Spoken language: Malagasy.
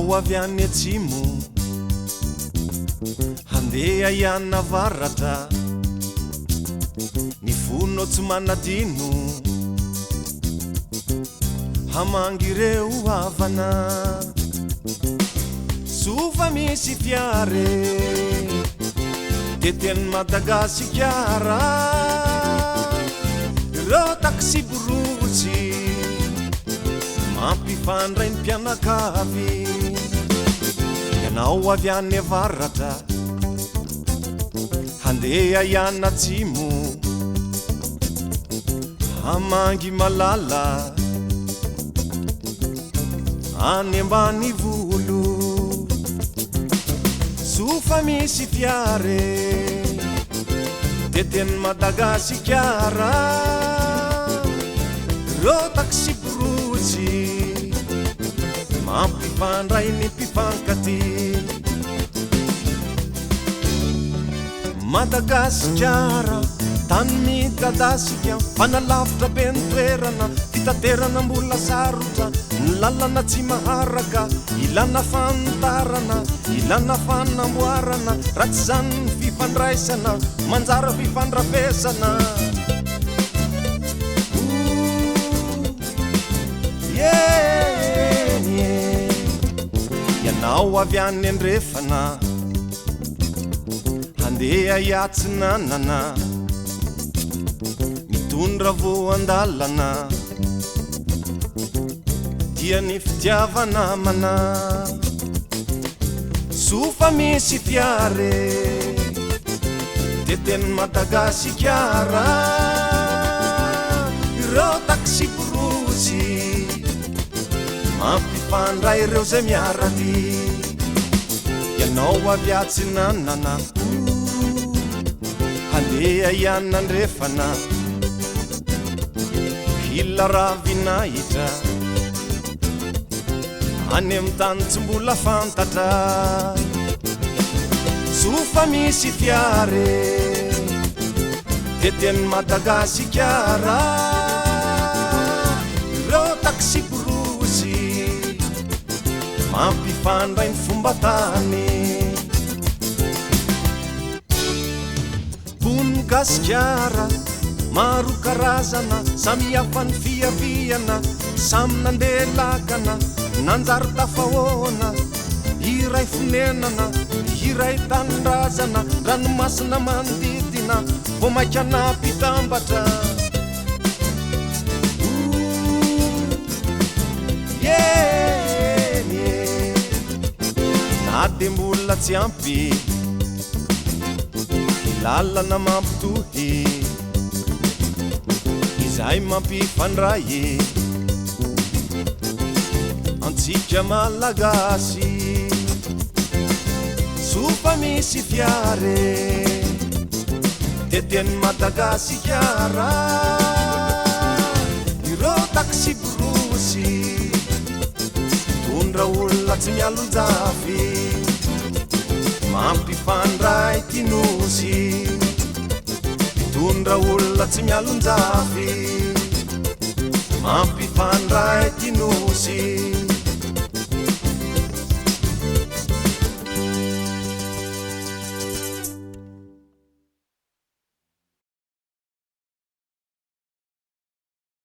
Ianao avy any Atsimo Handeha hianavatra Ny fonao tsy manadino Hamangy ireo havana Sofa misy fiare Teny Madagasikara Ireo taxi-brosy Mapifandray mpianakavy Ianao avy any Avatra Handeha hianatsimo Hamangy malala Any ambany volo Sofa misy fiare Teny Madagasikara Ireo taxi-brosy Mampifandray ny mpifankaty Madagasikara tany midadasika Fanalavitra be ny toerana Fitaterana mbola sarotra Ny lalana tsy maharaka Ilana fantarana Ilana fanamboarana Ratsy zany ny fifandraisana Manjara fifandrafesana Ianao avy any andrefana Handeha hiatsinanana Mitondra voandalana Dia ny fitiavana mana Sofa misy fiare Teny Madagasikara Ireo taxi-brosy Mampifandray ireo zay miarady Ianao avy atsinanana Handeha hianandrefana Hila ravinahitra Any amin'ny tany tsy mbola fantatra Sofa misy fiare Teny Madagasikara Ireo taxi-brosy Mampifandray ny fomba tany Gasikara maro karazana samy hafa ny fiaviana samy nandelakana nanjary tafahoana iray fonenana iray tanindrazana ranomasina manodidina vao maika nampitambatra na de mbola tsy ampy lalana mampitohy izay mampifandray antsika malagasy sofa misy fiare teny Madagasikara ireo taxi-brosy tondra olona tsy mialonjafy mampifandray ty Nosy tondra olona tsy mialonjafy mampifandray ty Nosy